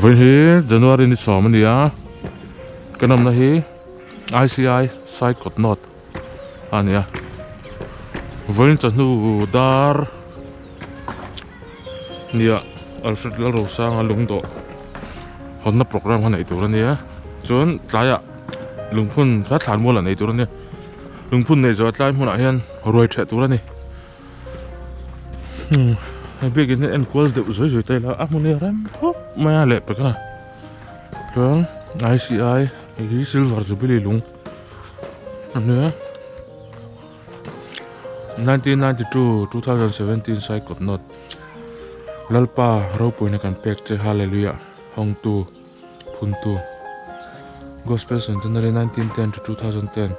Với hi January ni som ania kanam na hi ICI sai kot not ania với chanu dar nia Alfred la rosa nga lung do honna program han nei tur ania chon tlaya lungphun kha thlan mol nei tur ania lungphun nei zo tlai hmun a hian roi the tur ani I begin en quals de zoi zoi tai la amuni ram hop ma le pekana chon ICI hi silver jubilee lung ania 1992 2017 sai kot not lalpa ropui kan pek che hallelujah hong tu phun tu gospel centenary 1910 to 2010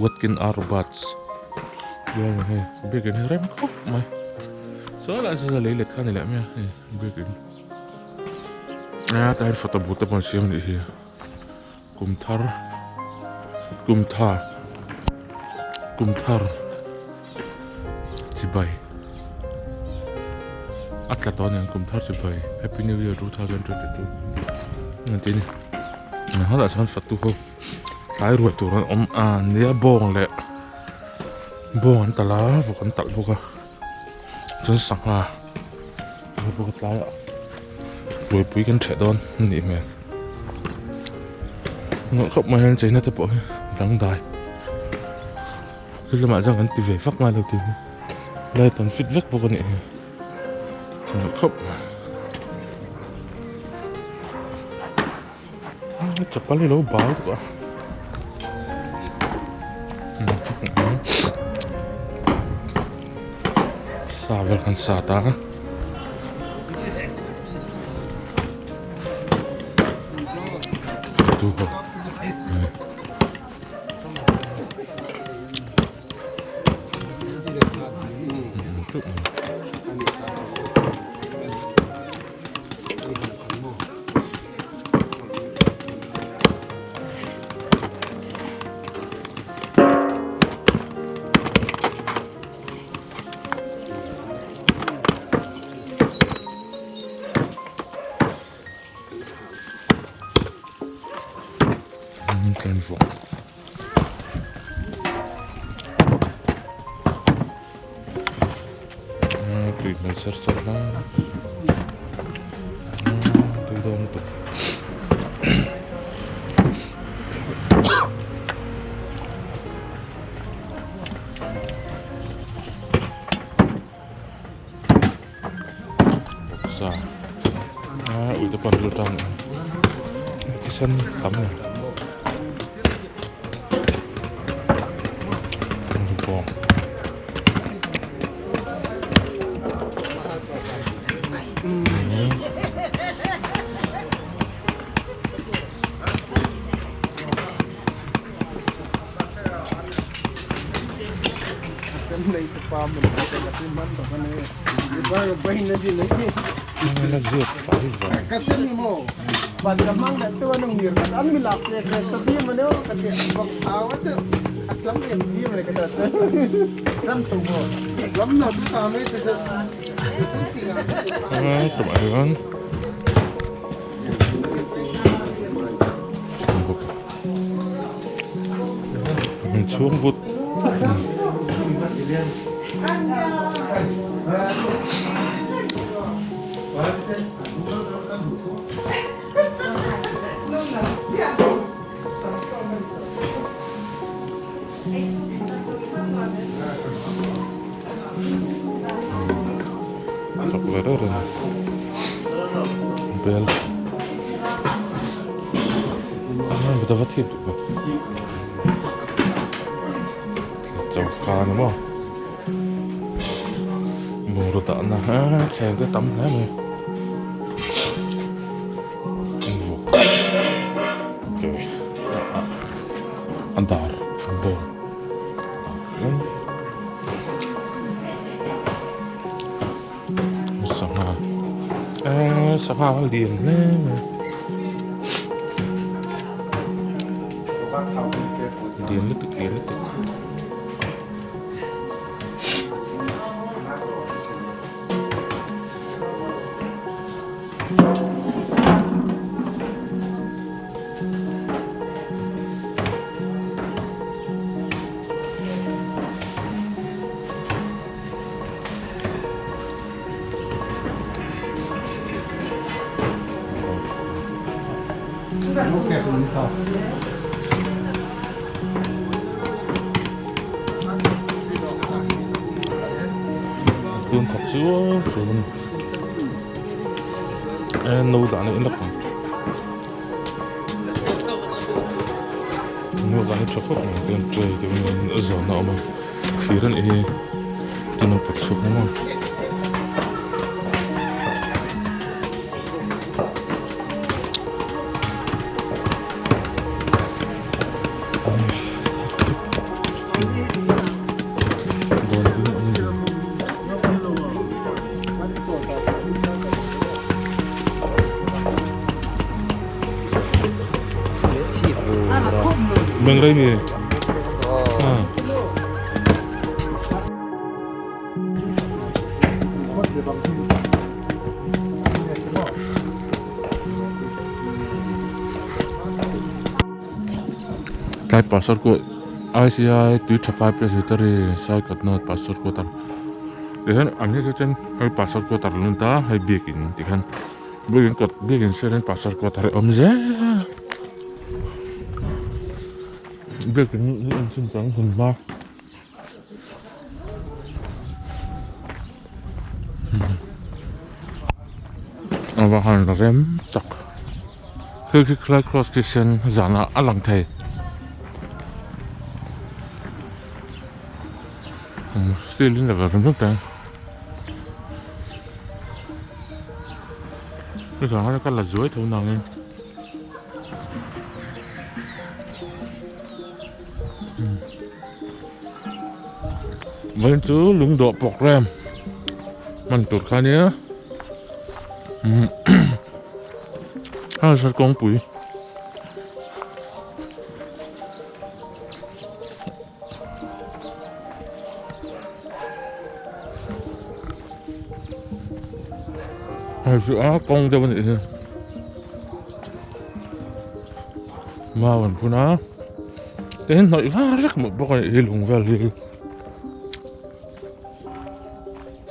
Watkin Arbats yang he begin rem khop mai so la sa le le khan le me begin tai photo buta pon siam ni hi kumthar Sibai Atlaton yang kumthar Sibai Happy New Year 2022 nanti ni hala san fatu ho sai ruat turan om nia bong le bong tala bukan tal buka chun sanga buka tlaya pui pui kan the don ni me ngọ khop mai han china te po dang dai cứ mà rằng anh tì về phát mai đầu tiên đây toàn feedback của con này khóc chặt bắn đi lỗ báo thôi xa về con xa ta tu hồ Kan få tùy mình sơ sơ đó tùy đơn tục xa ui tập bằng lưu trong cái sân tắm này này tập mình sẽ là cái món của con này cái bay nó gì đấy nó rượt phải rồi cái chân mồ bạn cầm mang đến tôi nó nghiền ăn mình làm cái tập đi mà nếu cái tiền bọc áo á chứ lắm tiền đi mà cái đợt trăm tủ mồ lắm nó cứ làm ấy chứ chụp ảnh mình xuống vụt Sọc về đó rồi bel người ta vắt thịt được chào khá đúng không bùn rồi tận là xem cái tấm thế này ok antar bùn sama liền nè liền lít tức Okay, ito. Tương thật sữa rồi em nấu đã này lắm nấu đã này cho phép mình tương chơi thì mình giờ nào mà thì rằng ấy thì nó bật sụp lắm mình đây mi cái passport của ICI tuy chấp phải presbytery sai cắt nốt passport của ta để hắn anh ấy cho hay passport của ta luôn ta hay bikin thì hắn bikin sẽ đến passport của ta dễ bikin những sinh trắng hình ba và hàng rem chặt khi khai cross station giảm là ăn lằng thầy still in là rem nước đây bây giờ nó cắt là dưới thấu nào lên vẫn chứ lưng độ bọc rem mình tụt khai nhé hay là con bụi hay là con cho mình đi mà mình phụ nữ tên nói rất một bọc này lùng về liền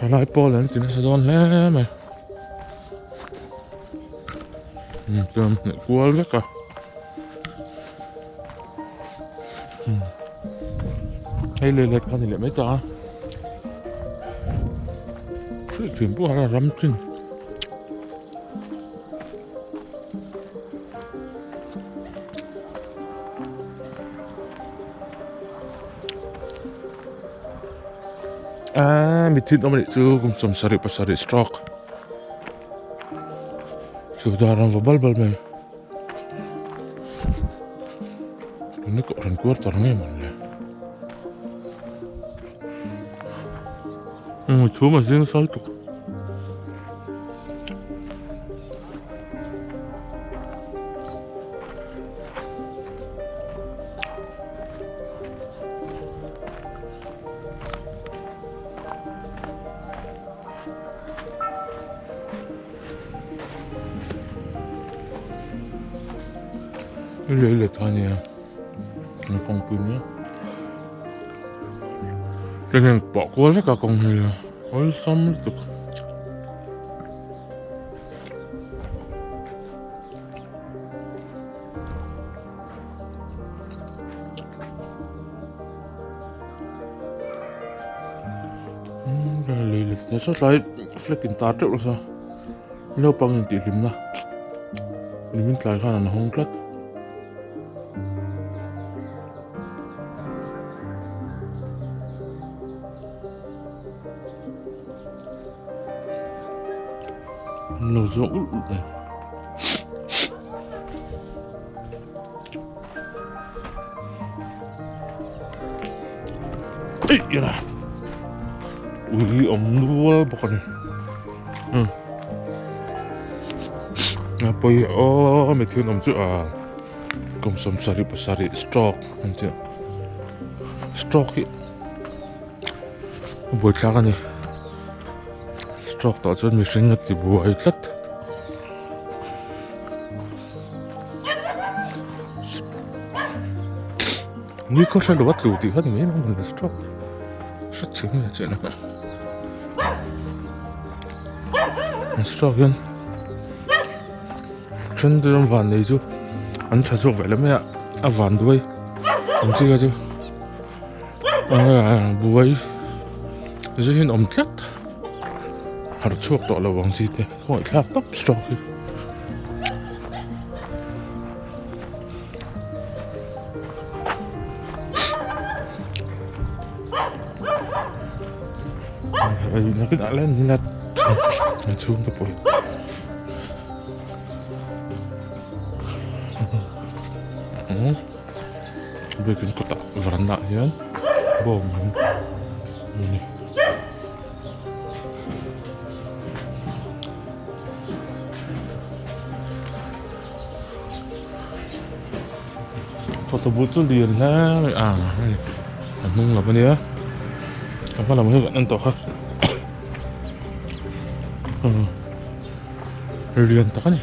trả lại bỏ lên thì nó sẽ đón lẽ mày cơm này cua rất à hay lê lệch con thì lại mấy ta sự chuyển bộ là rắm chân 밑에 너무 조금 좀 서리 스트로크 sudah balbal me ini kok orang keluar tarangnya mana cuma sih salto Lele tanya, con punya. Dengan pak kuasa kakong ni, all sama tu. Lele, saya saya flekin tarik loh, lo pangin di limna, limin kelai kan anak hongklat. Nó rỗ này ê vậy nè ui ống luôn bọc này bây giờ mấy thứ nằm chỗ công sống sari stock anh chị stock ý buổi sáng này stock tạo cho mình sinh nhật thì buổi rất như có sao đồ bắt lù thì hết mấy nó mình là stock rất chính là chuyện này stock yên chân tôi vàn này chứ anh chả chụp vậy lắm mẹ à ván đuôi anh chưa chứ anh buổi giờ hiện ẩm chắc hạt chuột đó là vàng gì thế không phải khác tóc sọc gì nó cứ đã lên như là nó xuống tập bồi bikin kotak veranda ya bom ini foto booth dia lah nung apa dia apa namanya gak nentu ha rian tak kan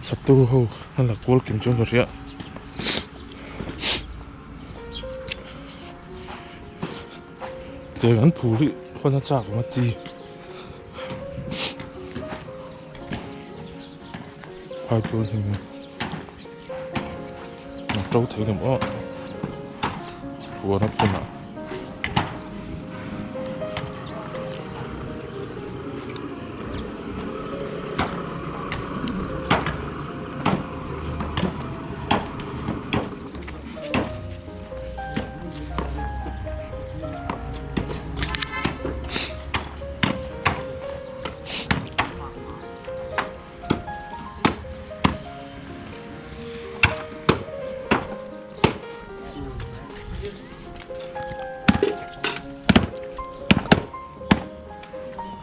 satu ho ala kol kim chong ria te gan phuli khona chak ma chi hai tuần thì nó trâu thấy được không của nó không nào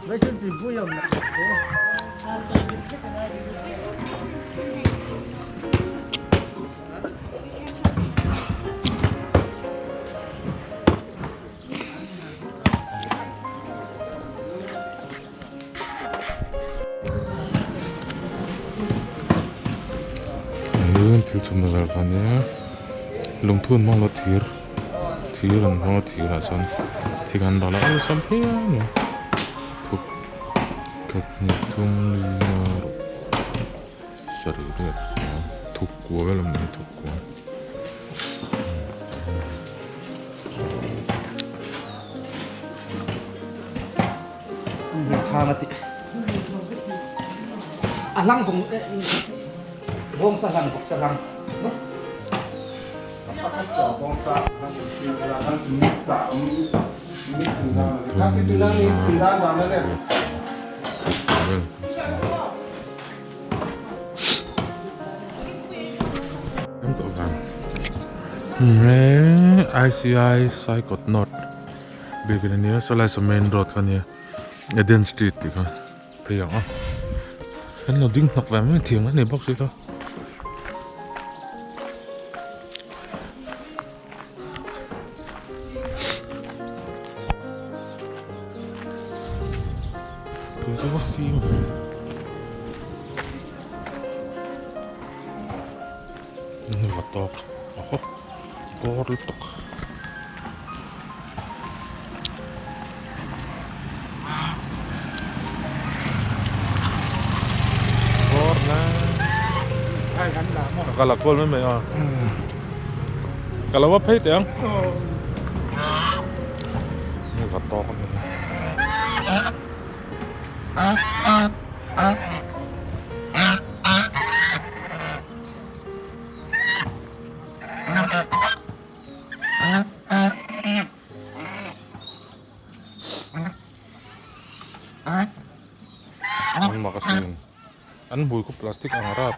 卫生纸不用了。Ini tilcum nalarkannya lungtun mau lotir tiran mau tirasan tigan dala sampai ya tuk ketnitung linar serudet tuk gua belum nih tuk gua mati alang bong sarang no Apakah bangsa yang bisa kan itu lagi tidak mana deh. Untuk kan, ICI Psychot Not, begini ya, soalnya main road kan ya, Eden Street kan, peyang ah, kan loading nak vamnya tiang kan nih box itu. There's a few. Ini vatok. Oh, bortok. Borna. Hai hắn đã một. Kalau kol memang ah. Kalau apa itu yang? Ini vatok ni. Makasih. An bui ko plastik ang harap.